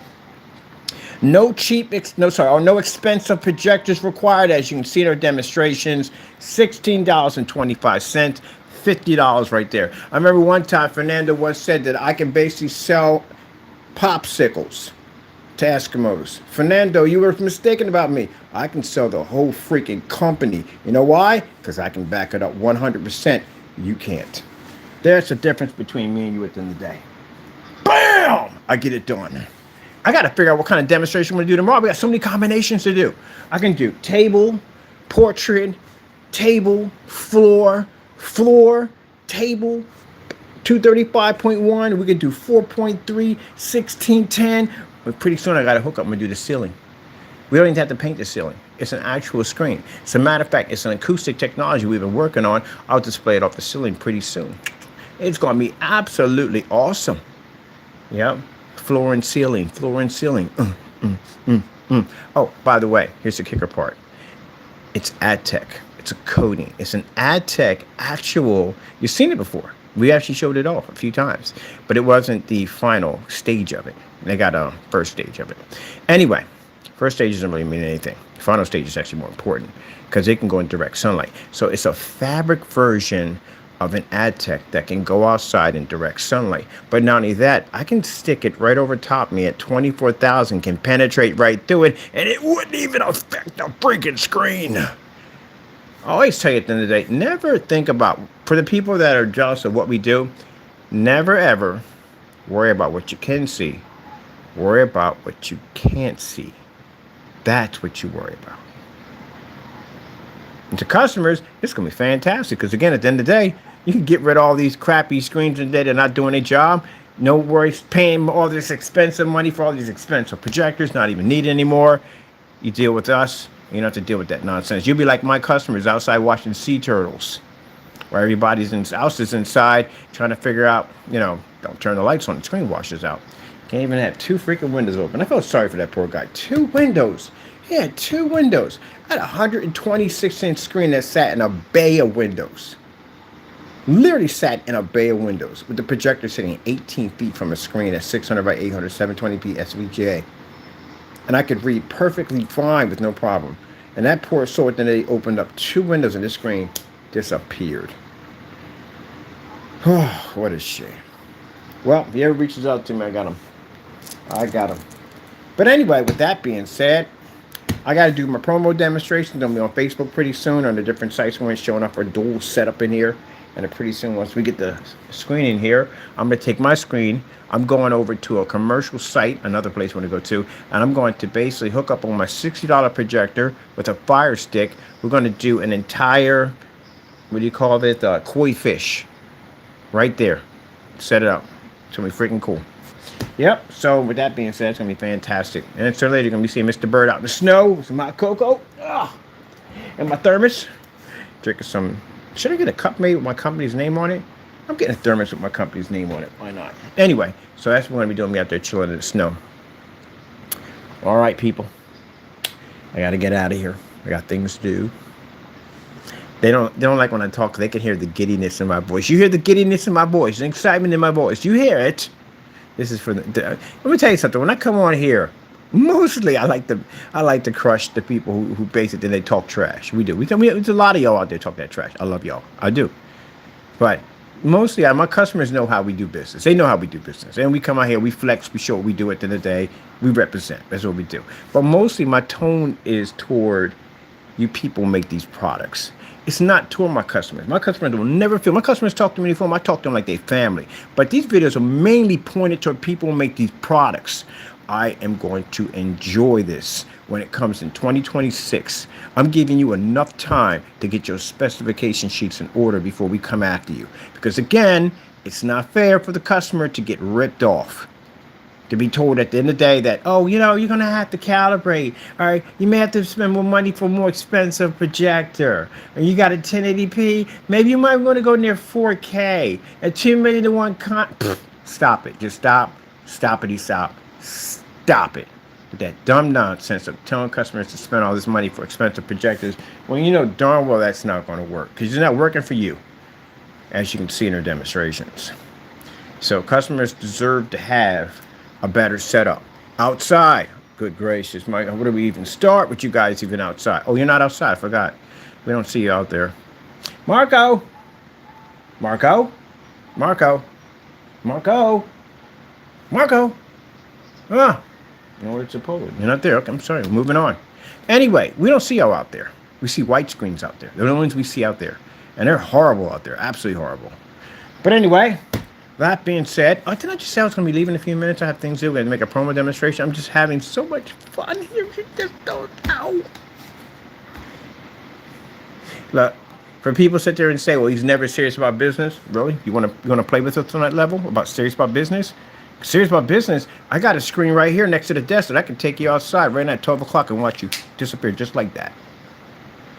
No expensive projectors required. As you can see in our demonstrations, $16.25, $50 right there. I remember one time Fernando once said that I can basically sell popsicles to Eskimos. Fernando, you were mistaken about me. I can sell the whole freaking company. You know why? Because I can back it up 100%. You can't. There's the difference between me and you at the end of the day. Bam! I get it done. I got to figure out what kind of demonstration I'm going to do tomorrow. We got so many combinations to do. I can do table, portrait, table, floor, table, 235.1. We can do 4.3, 1610. But pretty soon I got to hook up. I'm going to do the ceiling. We don't even have to paint the ceiling. It's an actual screen. As a matter of fact, it's an acoustic technology we've been working on. I'll display it off the ceiling pretty soon. It's going to be absolutely awesome. Yep. Floor and ceiling. Oh, by the way, here's the kicker part. It's ad tech. It's a coding. It's an ad tech actual. You've seen it before. We actually showed it off a few times, but it wasn't the final stage of it. They got a first stage of it. Anyway, first stage doesn't really mean anything. The final stage is actually more important because it can go in direct sunlight. So it's a fabric version of an ad tech that can go outside in direct sunlight. But not only that, I can stick it right over top me at 24,000, can penetrate right through it, and it wouldn't even affect the freaking screen. I always tell you at the end of the day, never think about, for the people that are jealous of what we do, never ever worry about what you can see. Worry about what you can't see. That's what you worry about. And to customers, it's going to be fantastic because, again, at the end of the day, you can get rid of all these crappy screens that are not doing their job. No worries paying all this expensive money for all these expensive projectors, not even needed anymore. You deal with us. You don't have to deal with that nonsense. You'll be like my customers outside watching sea turtles, where everybody's house is inside trying to figure out, don't turn the lights on, the screen washes out. Can't even have 2 freaking windows open. I felt sorry for that poor guy. 2 windows. He had 2 windows. I had a 126-inch screen that sat in a bay of windows. Literally sat in a bay of windows with the projector sitting 18 feet from a screen at 600 by 800, 720p SVGA. And I could read perfectly fine with no problem. And that poor soul, then they opened up 2 windows and this screen disappeared. Oh, what a shame. Well, if he ever reaches out to me, I got him. But anyway, with that being said, I got to do my promo demonstrations. They'll be on Facebook pretty soon on the different sites when it's showing up our dual setup in here. And pretty soon, once we get the screen in here, I'm going to take my screen. I'm going over to a commercial site, another place I want to go to, and I'm going to basically hook up on my $60 projector with a Fire Stick. We're going to do an entire, what do you call it, koi fish. right there. Set it up. It's going to be freaking cool. Yep. So with that being said, it's going to be fantastic. And so later you're going to be seeing Mr. Bird out in the snow with some hot cocoa. And my thermos. Drinking some. Should I get a cup made with my company's name on it? I'm getting a thermos with my company's name on it. Why not? Anyway, so that's what we're going to be doing. Me out there chilling in the snow. All right, people. I got to get out of here. I got things to do. They don't like when I talk. They can hear the giddiness in my voice. You hear the giddiness in my voice, the excitement in my voice. You hear it. This is for the let me tell you something. When I come on here, mostly I like to crush the people who basically they talk trash. We do. There's a lot of y'all out there talk that trash. I love y'all. I do. But mostly my customers know how we do business. They know how we do business. And we come out here, we flex, we show what we do at the end of the day. We represent. That's what we do. But mostly my tone is toward you people make these products. It's not toward my customers. My customers will never feel. My customers talk to me in the phone. I talk to them like they're family. But these videos are mainly pointed toward people who make these products. I am going to enjoy this when it comes in 2026. I'm giving you enough time to get your specification sheets in order before we come after you. Because again, it's not fair for the customer to get ripped off. To be told at the end of the day that, oh, you're going to have to calibrate. All right, you may have to spend more money for a more expensive projector. And you got a 1080p. Maybe you might want to go near 4K. A 2 million to 1 Stop it. Just stop. Stoppity stop. Stop it. With that dumb nonsense of telling customers to spend all this money for expensive projectors when you know darn well that's not going to work. Because it's not working for you, as you can see in our demonstrations. So customers deserve to have a better setup outside. Good gracious, Mike, where do we even start with you guys even outside? Oh, you're not outside. I forgot. We don't see you out there. Marco. Ah, you know where it's supposed. You're not there. Okay, I'm sorry. We're moving on. Anyway, we don't see y'all out there. We see white screens out there. They're the only ones we see out there. And they're horrible out there. Absolutely horrible. But anyway, that being said, didn't I just say I was going to be leaving in a few minutes? I have things to do. We're going to make a promo demonstration. I'm just having so much fun here. You just don't know. Look, for people sit there and say, well, he's never serious about business. Really? You want to play with us on that level? About serious about business? Serious about business? I got a screen right here next to the desk that I can take you outside right now at 12 o'clock and watch you disappear just like that.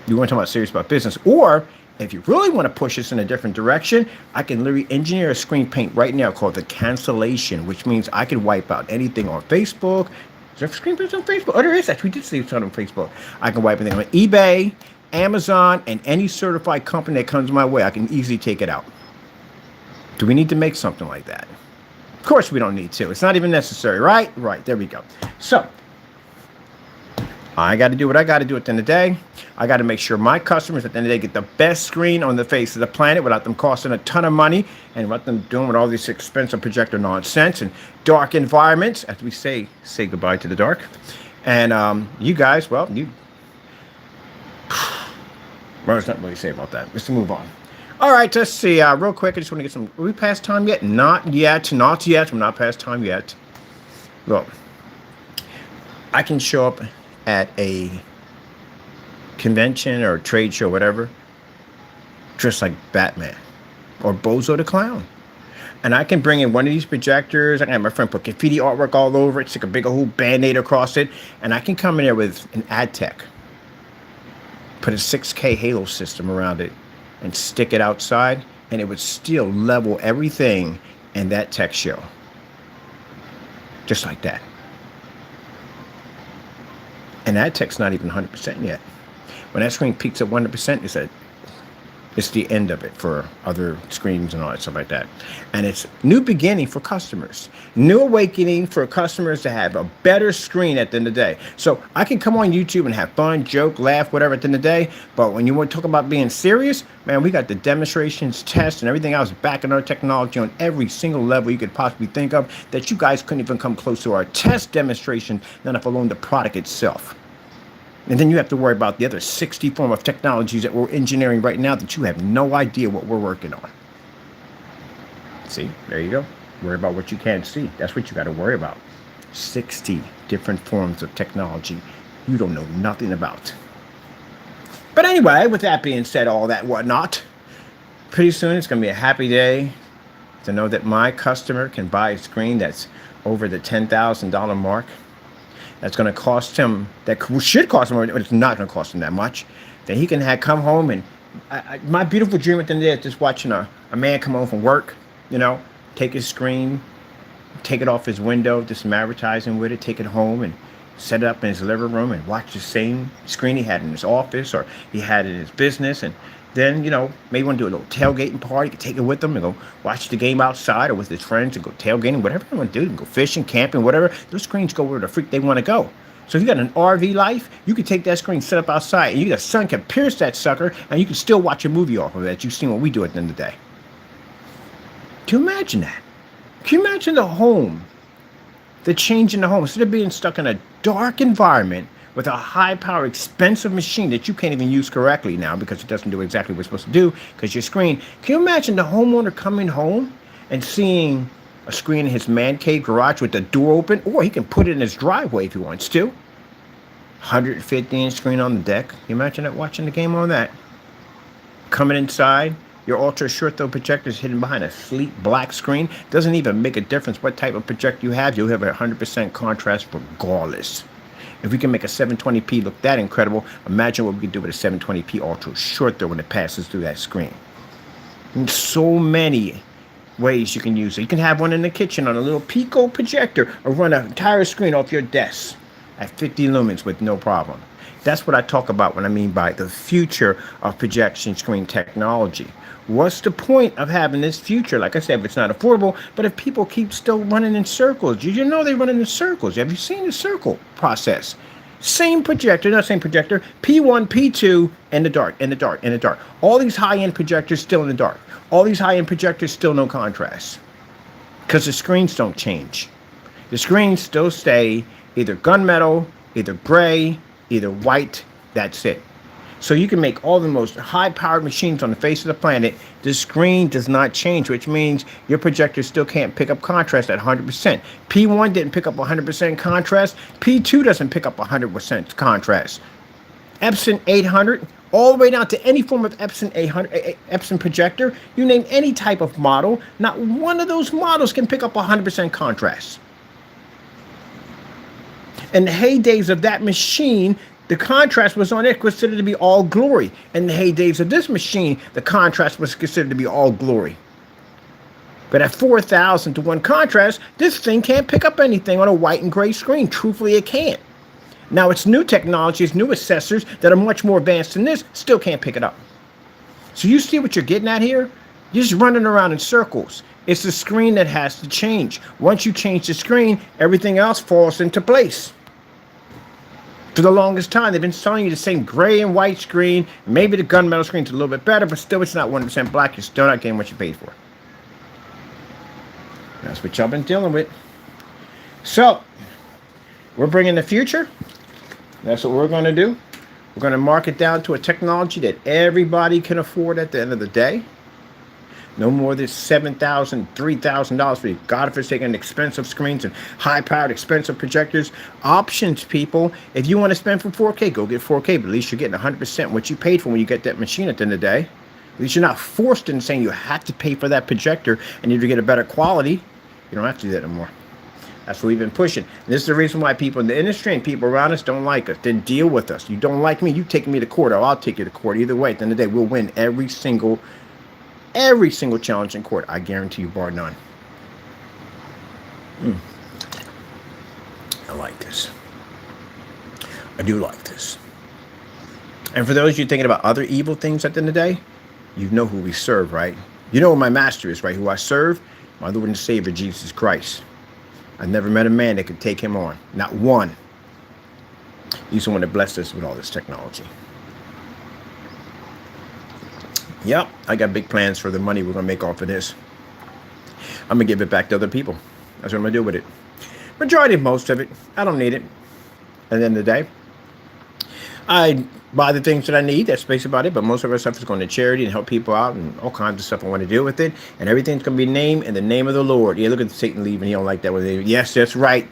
You want to talk about serious about business? Or if you really want to push us in a different direction, I can literally engineer a screen paint right now called the cancellation, which means I can wipe out anything on Facebook. Is there screen paint on Facebook? Oh, there is. Actually, we did see something on Facebook. I can wipe anything on eBay, Amazon, and any certified company that comes my way. I can easily take it out. Do we need to make something like that? Of course we don't need to. It's not even necessary, right? Right. There we go. So I got to do what I got to do at the end of the day. I got to make sure my customers at the end of the day get the best screen on the face of the planet without them costing a ton of money and without them doing with all this expensive projector nonsense and dark environments. As we say goodbye to the dark. And you guys, well, there's nothing really to say about that. Let's move on. All right, let's see. Real quick, I just want to get some. Are we past time yet? Not yet. Not yet. We're not past time yet. Look, I can show up at a convention or a trade show, whatever, dressed like Batman or Bozo the Clown. And I can bring in one of these projectors. I can have my friend put graffiti artwork all over it, stick a big old Band-Aid across it, and I can come in there with an ad tech, put a 6K halo system around it, and stick it outside, and it would still level everything in that tech show. Just like that. And that tech's not even 100% yet. When that screen peaks at 100%, it's the end of it for other screens and all that stuff like that. And it's new beginning for customers. New awakening for customers to have a better screen at the end of the day. So I can come on YouTube and have fun, joke, laugh, whatever at the end of the day. But when you want to talk about being serious, man, we got the demonstrations, tests, and everything else backing our technology on every single level you could possibly think of that you guys couldn't even come close to our test demonstration, not alone the product itself. And then you have to worry about the other 60 form of technologies that we're engineering right now that you have no idea what we're working on. See, there you go. Worry about what you can't see. That's what you got to worry about. 60 different forms of technology you don't know nothing about. But anyway, with that being said, all that whatnot, pretty soon it's going to be a happy day to know that my customer can buy a screen that's over the $10,000 mark. That's going to cost him, that should cost him, but it's not going to cost him that much. That he can come home and, my beautiful dream at the end of the day is just watching a man come home from work, take his screen, take it off his window, do some advertising with it, take it home and set it up in his living room and watch the same screen he had in his office or he had in his business. And then, maybe want to do a little tailgating party. You can take it with them and go watch the game outside or with his friends and go tailgating, whatever you want to do. You can go fishing, camping, whatever. Those screens go where the freak they want to go. So if you got an RV life, you can take that screen, set up outside, and the sun can pierce that sucker, and you can still watch a movie off of it. You've seen what we do at the end of the day. Can you imagine that? Can you imagine the home, the change in the home? Instead of being stuck in a dark environment with a high-power, expensive machine that you can't even use correctly now because it doesn't do exactly what it's supposed to do because your screen. Can you imagine the homeowner coming home and seeing a screen in his man cave garage with the door open, or he can put it in his driveway if he wants to. 150-inch screen on the deck. Can you imagine that, watching the game on that? Coming inside, your ultra short throw projector is hidden behind a sleek black screen. Doesn't even make a difference what type of projector you have. You'll have 100% contrast regardless. If we can make a 720p look that incredible, imagine what we can do with a 720p ultra short throw when it passes through that screen. And so many ways you can use it. You can have one in the kitchen on a little Pico projector or run an entire screen off your desk at 50 lumens with no problem. That's what I talk about when I mean by the future of projection screen technology. What's the point of having this future? Like I said, if it's not affordable, but if people keep still running in circles, you know they run in circles. Have you seen the circle process? Same projector, not same projector, P1, P2, in the dark, in the dark, in the dark. All these high-end projectors still in the dark. All these high-end projectors still no contrast. Because the screens don't change. The screens still stay either gunmetal, either gray, either white, that's it. So you can make all the most high-powered machines on the face of the planet. The screen does not change, which means your projector still can't pick up contrast at 100%. P1 didn't pick up 100% contrast. P2 doesn't pick up 100% contrast. Epson 800, all the way down to any form of Epson 800, Epson projector, you name any type of model, not one of those models can pick up 100% contrast. In the heydays of that machine, the contrast was on it considered to be all glory. In the heydays of this machine, the contrast was considered to be all glory. But at 4,000 to 1 contrast, this thing can't pick up anything on a white and gray screen. Truthfully, it can't. Now, it's new technologies, new accessors that are much more advanced than this, still can't pick it up. So you see what you're getting at here? You're just running around in circles. It's the screen that has to change. Once you change the screen, everything else falls into place. For the longest time, they've been selling you the same gray and white screen. Maybe the gunmetal screen's a little bit better, but still it's not 100% black. You're still not getting what you paid for. That's what y'all been dealing with. So, we're bringing the future. That's what we're going to do. We're going to mark it down to a technology that everybody can afford at the end of the day. No more than $7,000, $3,000 for you godforsaken expensive screens and high-powered expensive projectors. Options, people. If you want to spend for 4K, go get 4K, but at least you're getting 100% what you paid for when you get that machine at the end of the day. At least you're not forced into saying you have to pay for that projector and you to get a better quality. You don't have to do that anymore. That's what we've been pushing. And this is the reason why people in the industry and people around us don't like us. Then deal with us. You don't like me, you take me to court, or I'll take you to court. Either way, at the end of the day, we'll win every single challenge in court. I guarantee you, bar none. I like this. I do like this. And for those of you thinking about other evil things at the end of the day, you know who we serve, right? You know who my master is, right? Who I serve? My Lord and Savior, Jesus Christ. I've never met a man that could take him on. Not one. He's the one that blessed us with all this technology. Yep, I got big plans for the money we're going to make off of this. I'm going to give it back to other people. That's what I'm going to do with it. Majority of most of it, I don't need it. At the end of the day, I buy the things that I need. That's basically about it. But most of our stuff is going to charity and help people out and all kinds of stuff I want to do with it. And everything's going to be named in the name of the Lord. Yeah, look at Satan leaving. He don't like that. Yes, that's right.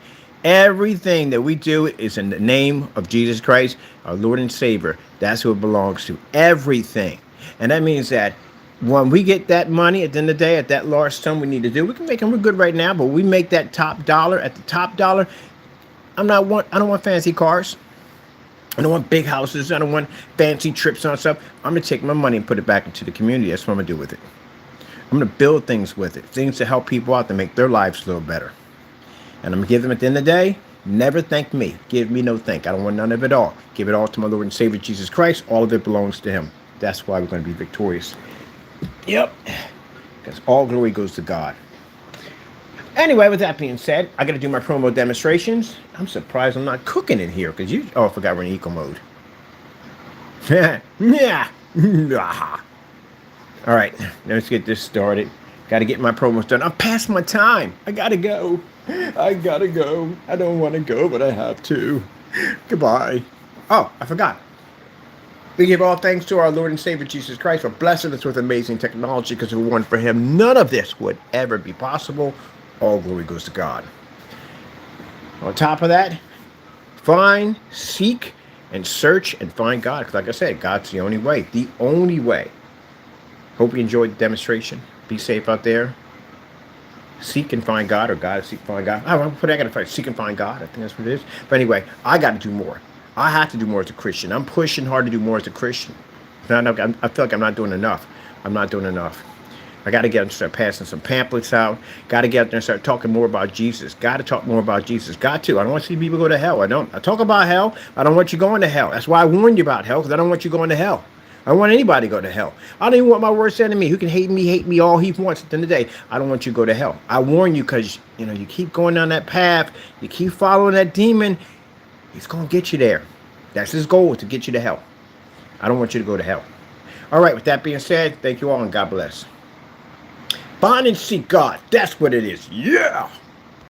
Everything that we do is in the name of Jesus Christ, our Lord and Savior. That's who it belongs to. Everything. And that means that When we get that money at the end of the day, at that large sum we need to do, we can make them. We're good right now, but we make that top dollar at the top dollar. I don't want fancy cars. I don't want big houses. I don't want fancy trips on stuff. I'm gonna take my money and put it back into the community. That's what I'm gonna do with it. I'm gonna build things with it, things to help people out to make their lives a little better. And I'm gonna give them at the end of the day. Never thank me. Give me no thank. I don't want none of it all. Give it all to my Lord and Savior Jesus Christ. All of it belongs to Him. That's why we're going to be victorious. Yep. Because all glory goes to God. Anyway, with that being said, I got to do my promo demonstrations. I'm surprised I'm not cooking in here because oh, I forgot we're in eco mode. Yeah. All right, let's get this started. Got to get my promos done. I'm past my time. I got to go. I got to go. I don't want to go, but I have to. Goodbye. Oh, I forgot. We give all thanks to our Lord and Savior Jesus Christ for blessing us with amazing technology, because if it weren't for Him, none of this would ever be possible. All glory goes to God. On top of that, find, seek, and search and find God. Because like I said, God's the only way. The only way. Hope you enjoyed the demonstration. Be safe out there. Seek and find God, or God seek and find God. I got to find seek and find God. I think that's what it is. But anyway, I got to do more. I have to do more as a Christian. I'm pushing hard to do more as a Christian. I feel like I'm not doing enough. I'm not doing enough. I got to get and start passing some pamphlets out. Got to get out there and start talking more about Jesus. Got to talk more about Jesus. Got to. I don't want to see people go to hell. I talk about hell. I don't want you going to hell. That's why I warned you about hell, because I don't want you going to hell. I don't want anybody to go to hell. I don't even want my worst enemy, who can hate me all he wants at the end of the day. I don't want you to go to hell. I warn you, because you keep going down that path. You keep following that demon. He's going to get you there. That's his goal, to get you to hell. I don't want you to go to hell. All right, with that being said, thank you all and God bless. Find and seek God. That's what it is. Yeah.